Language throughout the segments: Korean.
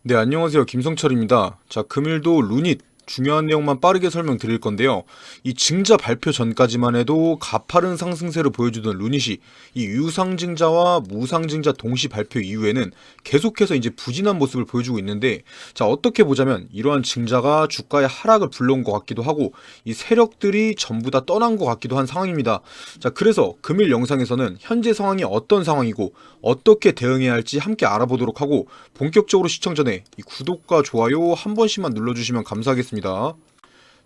네, 안녕하세요. 김성철입니다. 자, 금일도 루닛 중요한 내용만 빠르게 설명드릴 건데요. 이 증자 발표 전까지만 해도 가파른 상승세를 보여주던 루닛이 이 유상증자와 무상증자 동시 발표 이후에는 계속해서 이제 부진한 모습을 보여주고 있는데, 자, 어떻게 보자면 이러한 증자가 주가의 하락을 불러온 것 같기도 하고 이 세력들이 전부 다 떠난 것 같기도 한 상황입니다. 자, 그래서 금일 영상에서는 현재 상황이 어떤 상황이고 어떻게 대응해야 할지 함께 알아보도록 하고, 본격적으로 시청 전에 이 구독과 좋아요 한 번씩만 눌러주시면 감사하겠습니다.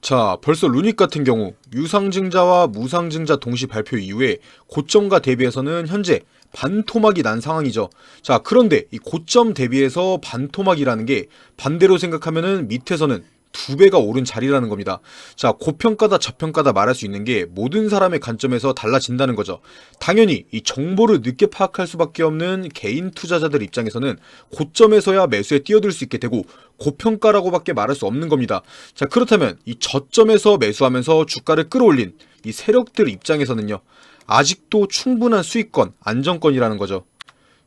자, 벌써 루닛 같은 경우 유상증자와 무상증자 동시 발표 이후에 고점과 대비해서는 현재 반토막이 난 상황이죠. 자, 그런데 이 고점 대비해서 반토막이라는 게 반대로 생각하면은 밑에서는 두 배가 오른 자리라는 겁니다. 자, 고평가다 저평가다 말할 수 있는 게 모든 사람의 관점에서 달라진다는 거죠. 당연히 이 정보를 늦게 파악할 수밖에 없는 개인 투자자들 입장에서는 고점에서야 매수에 뛰어들 수 있게 되고 고평가라고밖에 말할 수 없는 겁니다. 자, 그렇다면 이 저점에서 매수하면서 주가를 끌어올린 이 세력들 입장에서는요, 아직도 충분한 수익권, 안정권이라는 거죠.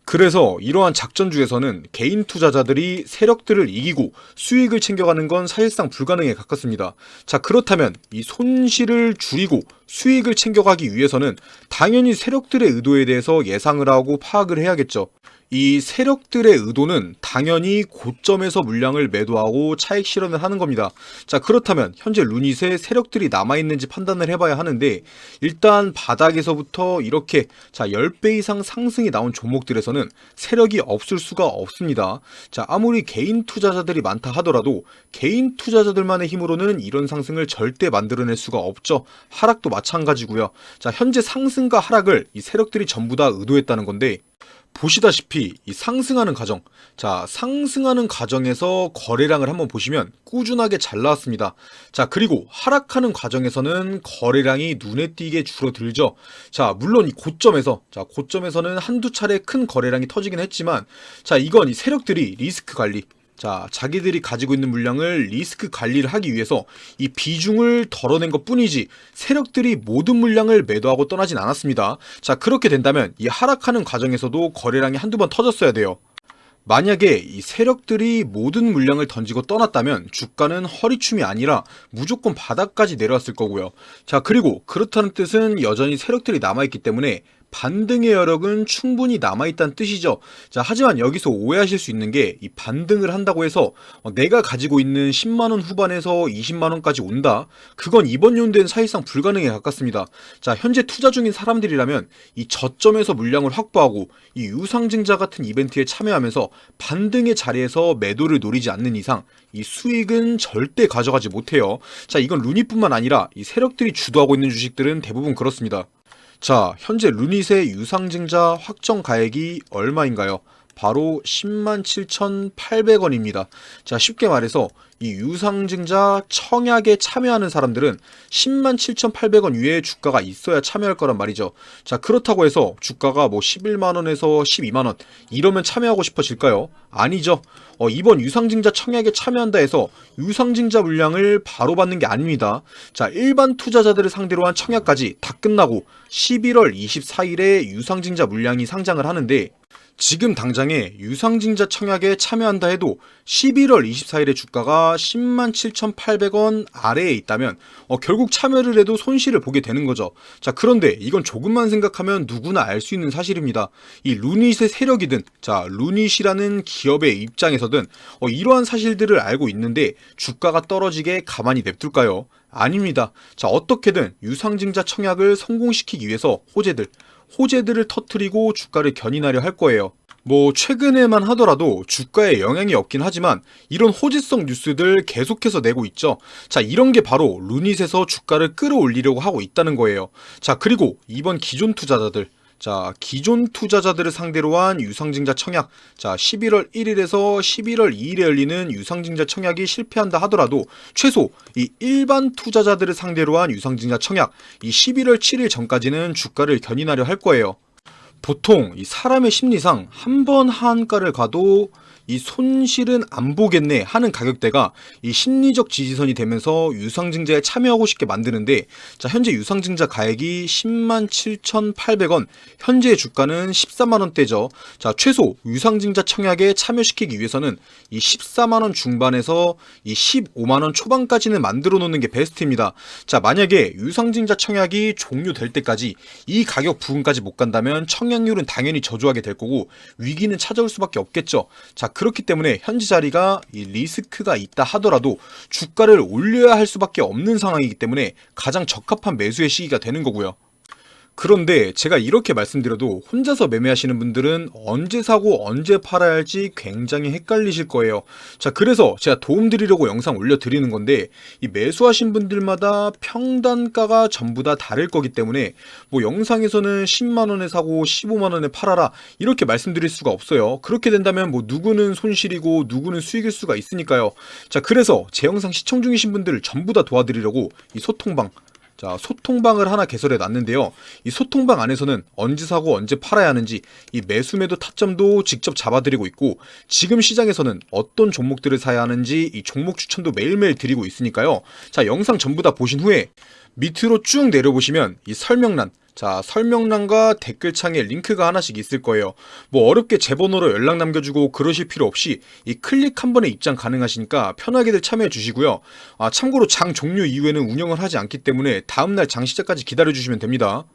그래서 이러한 작전 중에서는 개인 투자자들이 세력들을 이기고 수익을 챙겨가는 건 사실상 불가능에 가깝습니다. 자, 그렇다면 이 손실을 줄이고 수익을 챙겨가기 위해서는 당연히 세력들의 의도에 대해서 예상을 하고 파악을 해야겠죠. 이 세력들의 의도는 당연히 고점에서 물량을 매도하고 차익 실현을 하는 겁니다. 자, 그렇다면 현재 루닛에 세력들이 남아있는지 판단을 해봐야 하는데, 일단 바닥에서부터 이렇게 10배 이상 상승이 나온 종목들에서는 세력이 없을 수가 없습니다. 자, 아무리 개인 투자자들이 많다 하더라도 개인 투자자들만의 힘으로는 이런 상승을 절대 만들어낼 수가 없죠. 하락도 마찬가지고요. 자, 현재 상승과 하락을 이 세력들이 전부 다 의도했다는 건데, 보시다시피 이 상승하는 과정, 자, 상승하는 과정에서 거래량을 한번 보시면 꾸준하게 잘 나왔습니다. 자, 그리고 하락하는 과정에서는 거래량이 눈에 띄게 줄어들죠. 자, 물론 이 고점에서는 한두 차례 큰 거래량이 터지긴 했지만, 자, 이건 이 세력들이 리스크 관리, 자, 자기들이 가지고 있는 물량을 리스크 관리를 하기 위해서 이 비중을 덜어낸 것 뿐이지 세력들이 모든 물량을 매도하고 떠나진 않았습니다. 자, 그렇게 된다면 이 하락하는 과정에서도 거래량이 한두 번 터졌어야 돼요. 만약에 이 세력들이 모든 물량을 던지고 떠났다면 주가는 허리춤이 아니라 무조건 바닥까지 내려왔을 거고요. 자, 그리고 그렇다는 뜻은 여전히 세력들이 남아있기 때문에 반등의 여력은 충분히 남아있다는 뜻이죠. 자, 하지만 여기서 오해하실 수 있는 게 이 반등을 한다고 해서 내가 가지고 있는 10만원 후반에서 20만원까지 온다? 그건 이번 연도엔 사실상 불가능에 가깝습니다. 자, 현재 투자 중인 사람들이라면 이 저점에서 물량을 확보하고 이 유상증자 같은 이벤트에 참여하면서 반등의 자리에서 매도를 노리지 않는 이상 이 수익은 절대 가져가지 못해요. 자, 이건 루닛뿐만 아니라 이 세력들이 주도하고 있는 주식들은 대부분 그렇습니다. 자, 현재 루닛의 유상증자 확정 가액이 얼마인가요? 바로 107,800원입니다. 자, 쉽게 말해서 이 유상증자 청약에 참여하는 사람들은 107,800원 위에 주가가 있어야 참여할 거란 말이죠. 자, 그렇다고 해서 주가가 뭐 11만원에서 12만원 이러면 참여하고 싶어질까요? 아니죠. 이번 유상증자 청약에 참여한다 해서 유상증자 물량을 바로 받는 게 아닙니다. 자, 일반 투자자들을 상대로 한 청약까지 다 끝나고 11월 24일에 유상증자 물량이 상장을 하는데, 지금 당장에 유상증자 청약에 참여한다 해도 11월 24일에 주가가 107,800원 아래에 있다면 결국 참여를 해도 손실을 보게 되는 거죠. 자, 그런데 이건 조금만 생각하면 누구나 알 수 있는 사실입니다. 이 루닛의 세력이든, 자, 루닛이라는 기업의 입장에서든 이러한 사실들을 알고 있는데 주가가 떨어지게 가만히 냅둘까요? 아닙니다. 자, 어떻게든 유상증자 청약을 성공시키기 위해서 호재들을 터트리고 주가를 견인하려 할 거예요. 뭐 최근에만 하더라도 주가에 영향이 없긴 하지만 이런 호재성 뉴스들 계속해서 내고 있죠. 자, 이런 게 바로 루닛에서 주가를 끌어올리려고 하고 있다는 거예요. 자, 그리고 이번 기존 투자자들을 상대로 한 유상증자 청약, 자, 11월 1일에서 11월 2일에 열리는 유상증자 청약이 실패한다 하더라도 최소 이 일반 투자자들을 상대로 한 유상증자 청약, 이 11월 7일 전까지는 주가를 견인하려 할 거예요. 보통 이 사람의 심리상 한 번 하한가를 가도 이 손실은 안 보겠네 하는 가격대가 이 심리적 지지선이 되면서 유상증자에 참여하고 싶게 만드는데, 자, 현재 유상증자 가액이 107,800원, 현재의 주가는 14만원대죠. 자, 최소 유상증자 청약에 참여시키기 위해서는 이 14만원 중반에서 이 15만원 초반까지는 만들어 놓는 게 베스트입니다. 자, 만약에 유상증자 청약이 종료될 때까지 이 가격 부근까지 못 간다면 청약률은 당연히 저조하게 될 거고 위기는 찾아올 수밖에 없겠죠. 자, 그렇기 때문에 현재 자리가 이 리스크가 있다 하더라도 주가를 올려야 할 수밖에 없는 상황이기 때문에 가장 적합한 매수의 시기가 되는 거고요. 그런데 제가 이렇게 말씀드려도 혼자서 매매하시는 분들은 언제 사고 언제 팔아야 할지 굉장히 헷갈리실 거예요. 자, 그래서 제가 도움드리려고 영상 올려드리는 건데, 이 매수하신 분들마다 평단가가 전부 다 다를 거기 때문에 뭐 영상에서는 10만원에 사고 15만원에 팔아라 이렇게 말씀드릴 수가 없어요. 그렇게 된다면 뭐 누구는 손실이고 누구는 수익일 수가 있으니까요. 자, 그래서 제 영상 시청 중이신 분들을 전부 다 도와드리려고 이 소통방, 자, 소통방을 하나 개설해 놨는데요. 이 소통방 안에서는 언제 사고 언제 팔아야 하는지 이 매수 매도 타점도 직접 잡아드리고 있고, 지금 시장에서는 어떤 종목들을 사야 하는지 이 종목 추천도 매일매일 드리고 있으니까요. 자, 영상 전부 다 보신 후에 밑으로 쭉 내려보시면 이 설명란, 자, 설명란과 댓글창에 링크가 하나씩 있을 거예요. 뭐 어렵게 제 번호로 연락 남겨주고 그러실 필요 없이 이 클릭 한 번에 입장 가능하시니까 편하게들 참여해 주시고요. 아, 참고로 장 종료 이후에는 운영을 하지 않기 때문에 다음날 장 시작까지 기다려 주시면 됩니다.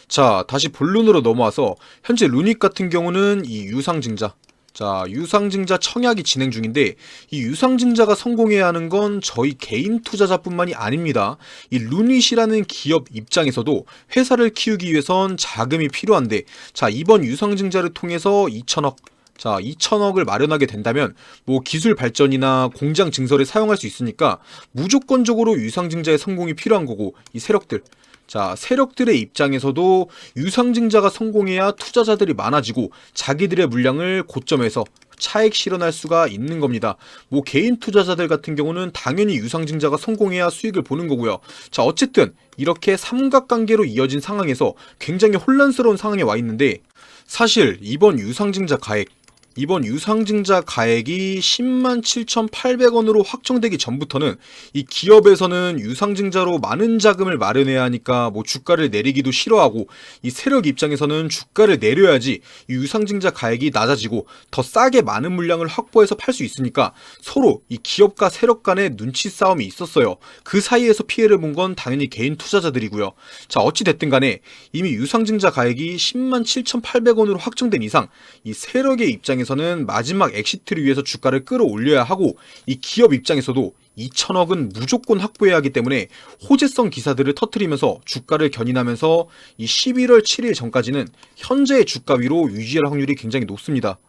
자, 다시 본론으로 넘어와서 현재 루닛 같은 경우는 이 유상증자, 자, 유상증자 청약이 진행 중인데, 이 유상증자가 성공해야 하는 건 저희 개인 투자자뿐만이 아닙니다. 이 루닛이라는 기업 입장에서도 회사를 키우기 위해선 자금이 필요한데, 자, 이번 유상증자를 통해서 2천억, 자, 2천억을 마련하게 된다면 뭐 기술 발전이나 공장 증설에 사용할 수 있으니까 무조건적으로 유상증자의 성공이 필요한 거고, 이 세력들, 자, 세력들의 입장에서도 유상증자가 성공해야 투자자들이 많아지고 자기들의 물량을 고점에서 차익 실현할 수가 있는 겁니다. 뭐 개인 투자자들 같은 경우는 당연히 유상증자가 성공해야 수익을 보는 거고요. 자, 어쨌든 이렇게 삼각관계로 이어진 상황에서 굉장히 혼란스러운 상황에 와 있는데, 사실 이번 유상증자 가액이 107,800원으로 확정되기 전부터는 이 기업에서는 유상증자로 많은 자금을 마련해야 하니까 뭐 주가를 내리기도 싫어하고, 이 세력 입장에서는 주가를 내려야지 이 유상증자 가액이 낮아지고 더 싸게 많은 물량을 확보해서 팔 수 있으니까 서로 이 기업과 세력 간의 눈치 싸움이 있었어요. 그 사이에서 피해를 본 건 당연히 개인 투자자들이고요. 자, 어찌됐든 간에 이미 유상증자 가액이 107,800원으로 확정된 이상 이 세력의 입장에서는 마지막 엑시트를 위해서 주가를 끌어올려야 하고, 이 기업 입장에서도 2천억은 무조건 확보해야 하기 때문에 호재성 기사들을 터뜨리면서 주가를 견인하면서 이 11월 7일 전까지는 현재의 주가 위로 유지할 확률이 굉장히 높습니다.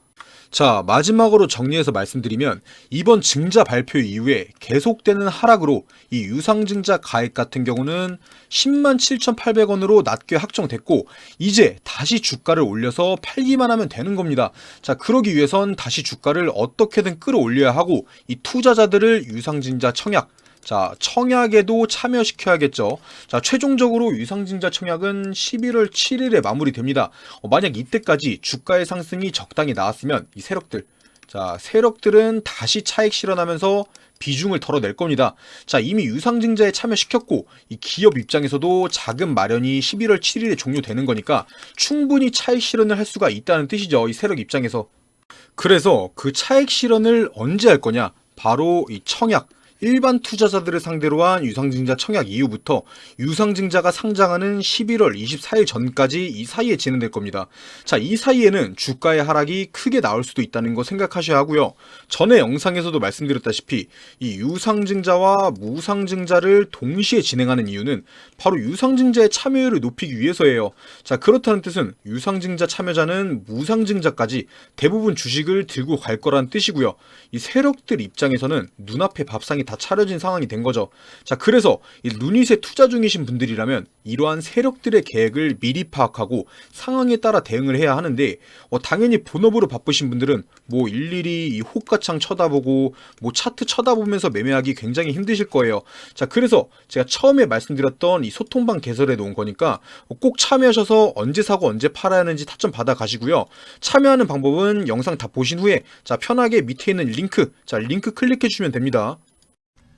자, 마지막으로 정리해서 말씀드리면 이번 증자 발표 이후에 계속되는 하락으로 이 유상증자 가액 같은 경우는 107,800원으로 낮게 확정됐고, 이제 다시 주가를 올려서 팔기만 하면 되는 겁니다. 자, 그러기 위해선 다시 주가를 어떻게든 끌어올려야 하고 이 투자자들을 유상증자 청약, 자, 청약에도 참여시켜야겠죠. 자, 최종적으로 유상증자 청약은 11월 7일에 마무리됩니다. 만약 이때까지 주가의 상승이 적당히 나왔으면 이 세력들, 자, 세력들은 다시 차익 실현하면서 비중을 덜어낼 겁니다. 자, 이미 유상증자에 참여시켰고 이 기업 입장에서도 자금 마련이 11월 7일에 종료되는 거니까 충분히 차익 실현을 할 수가 있다는 뜻이죠. 이 세력 입장에서. 그래서 그 차익 실현을 언제 할 거냐? 바로 이 청약, 일반 투자자들을 상대로 한 유상증자 청약 이후부터 유상증자가 상장하는 11월 24일 전까지 이 사이에 진행될 겁니다. 자, 이 사이에는 주가의 하락이 크게 나올 수도 있다는 거 생각하셔야 하고요. 전에 영상에서도 말씀드렸다시피 이 유상증자와 무상증자를 동시에 진행하는 이유는 바로 유상증자의 참여율을 높이기 위해서예요. 자, 그렇다는 뜻은 유상증자 참여자는 무상증자까지 대부분 주식을 들고 갈 거란 뜻이고요. 이 세력들 입장에서는 눈앞에 밥상이 다 다 차려진 상황이 된 거죠. 자, 그래서 이 루닛에 투자 중이신 분들이라면 이러한 세력들의 계획을 미리 파악하고 상황에 따라 대응을 해야 하는데, 당연히 본업으로 바쁘신 분들은 뭐 일일이 이 호가창 쳐다보고 뭐 차트 쳐다보면서 매매하기 굉장히 힘드실 거예요. 자, 그래서 제가 처음에 말씀드렸던 이 소통방 개설해 놓은 거니까 꼭 참여하셔서 언제 사고 언제 팔아야 하는지 타점 받아 가시고요. 참여하는 방법은 영상 다 보신 후에 자, 편하게 밑에 있는 링크 클릭해 주시면 됩니다.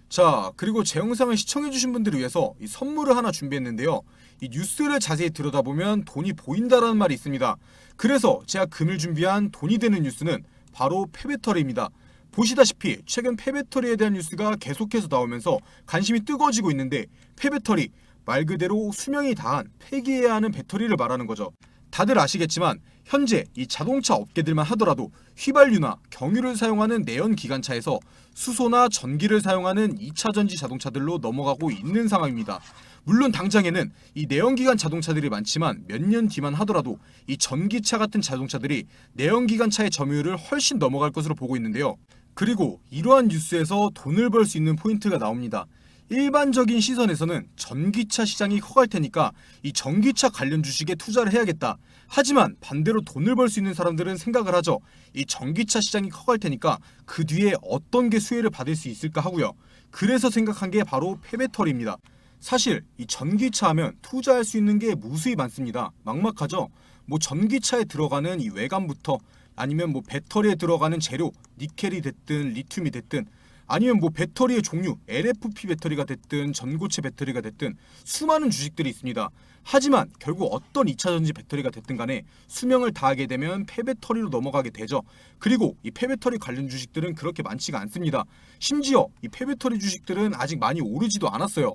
자, 그리고 제 영상을 시청해주신 분들을 위해서 이 선물을 하나 준비했는데요. 이 뉴스를 자세히 들여다보면 돈이 보인다라는 말이 있습니다. 그래서 제가 금일 준비한 돈이 되는 뉴스는 바로 폐배터리입니다. 보시다시피 최근 폐배터리에 대한 뉴스가 계속해서 나오면서 관심이 뜨거워지고 있는데, 폐배터리, 말 그대로 수명이 다한 폐기해야 하는 배터리를 말하는 거죠. 다들 아시겠지만 현재 이 자동차 업계들만 하더라도 휘발유나 경유를 사용하는 내연기관차에서 수소나 전기를 사용하는 2차전지 자동차들로 넘어가고 있는 상황입니다. 물론 당장에는 이 내연기관 자동차들이 많지만 몇 년 뒤만 하더라도 이 전기차 같은 자동차들이 내연기관차의 점유율을 훨씬 넘어갈 것으로 보고 있는데요. 그리고 이러한 뉴스에서 돈을 벌 수 있는 포인트가 나옵니다. 일반적인 시선에서는 전기차 시장이 커갈 테니까 이 전기차 관련 주식에 투자를 해야겠다. 하지만 반대로 돈을 벌 수 있는 사람들은 생각을 하죠. 이 전기차 시장이 커갈 테니까 그 뒤에 어떤 게 수혜를 받을 수 있을까 하고요. 그래서 생각한 게 바로 폐배터리입니다. 사실 이 전기차 하면 투자할 수 있는 게 무수히 많습니다. 막막하죠. 뭐 전기차에 들어가는 이 외관부터 아니면 뭐 배터리에 들어가는 재료, 니켈이 됐든 리튬이 됐든, 아니면 뭐 배터리의 종류, LFP 배터리가 됐든 전고체 배터리가 됐든 수많은 주식들이 있습니다. 하지만 결국 어떤 2차전지 배터리가 됐든 간에 수명을 다하게 되면 폐배터리로 넘어가게 되죠. 그리고 이 폐배터리 관련 주식들은 그렇게 많지가 않습니다. 심지어 이 폐배터리 주식들은 아직 많이 오르지도 않았어요.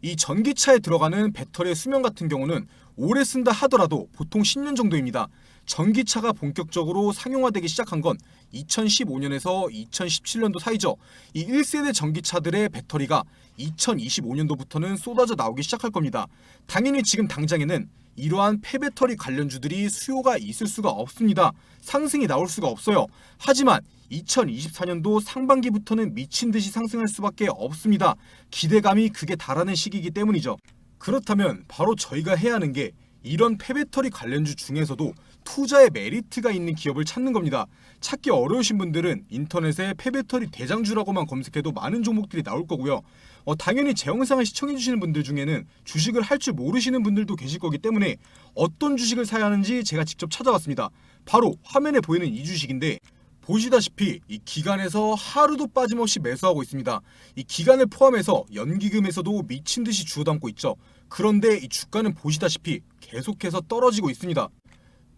이 전기차에 들어가는 배터리의 수명 같은 경우는 오래 쓴다 하더라도 보통 10년 정도입니다. 전기차가 본격적으로 상용화되기 시작한 건 2015년에서 2017년도 사이죠. 이 1세대 전기차들의 배터리가 2025년도부터는 쏟아져 나오기 시작할 겁니다. 당연히 지금 당장에는 이러한 폐배터리 관련주들이 수요가 있을 수가 없습니다. 상승이 나올 수가 없어요. 하지만 2024년도 상반기부터는 미친 듯이 상승할 수밖에 없습니다. 기대감이 극에 달하는 시기이기 때문이죠. 그렇다면 바로 저희가 해야 하는 게 이런 폐배터리 관련주 중에서도 투자의 메리트가 있는 기업을 찾는 겁니다. 찾기 어려우신 분들은 인터넷에 폐배터리 대장주라고만 검색해도 많은 종목들이 나올 거고요. 당연히 제 영상을 시청해주시는 분들 중에는 주식을 할 줄 모르시는 분들도 계실 거기 때문에 어떤 주식을 사야 하는지 제가 직접 찾아봤습니다. 바로 화면에 보이는 이 주식인데, 보시다시피 이 기간에서 하루도 빠짐없이 매수하고 있습니다. 이 기간을 포함해서 연기금에서도 미친 듯이 주워담고 있죠. 그런데 이 주가는 보시다시피 계속해서 떨어지고 있습니다.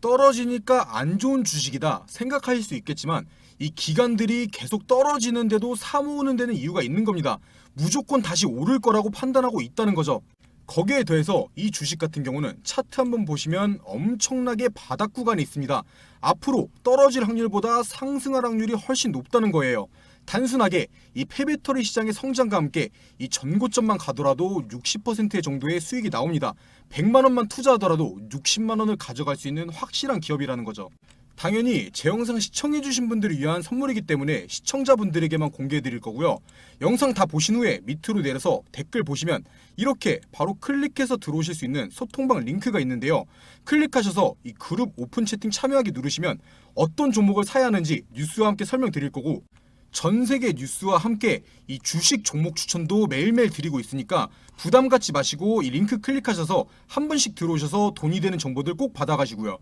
떨어지니까 안 좋은 주식이다 생각하실 수 있겠지만 이 기관들이 계속 떨어지는데도 사모으는 데는 이유가 있는 겁니다. 무조건 다시 오를 거라고 판단하고 있다는 거죠. 거기에 더해서 이 주식 같은 경우는 차트 한번 보시면 엄청나게 바닥 구간이 있습니다. 앞으로 떨어질 확률보다 상승할 확률이 훨씬 높다는 거예요. 단순하게 이 폐배터리 시장의 성장과 함께 이 전고점만 가더라도 60% 정도의 수익이 나옵니다. 100만 원만 투자하더라도 60만 원을 가져갈 수 있는 확실한 기업이라는 거죠. 당연히 제 영상 시청해주신 분들을 위한 선물이기 때문에 시청자분들에게만 공개해드릴 거고요. 영상 다 보신 후에 밑으로 내려서 댓글 보시면 이렇게 바로 클릭해서 들어오실 수 있는 소통방 링크가 있는데요. 클릭하셔서 이 그룹 오픈 채팅 참여하기 누르시면 어떤 종목을 사야 하는지 뉴스와 함께 설명드릴 거고, 전 세계 뉴스와 함께 이 주식 종목 추천도 매일매일 드리고 있으니까 부담 갖지 마시고 이 링크 클릭하셔서 한 번씩 들어오셔서 돈이 되는 정보들 꼭 받아가시고요.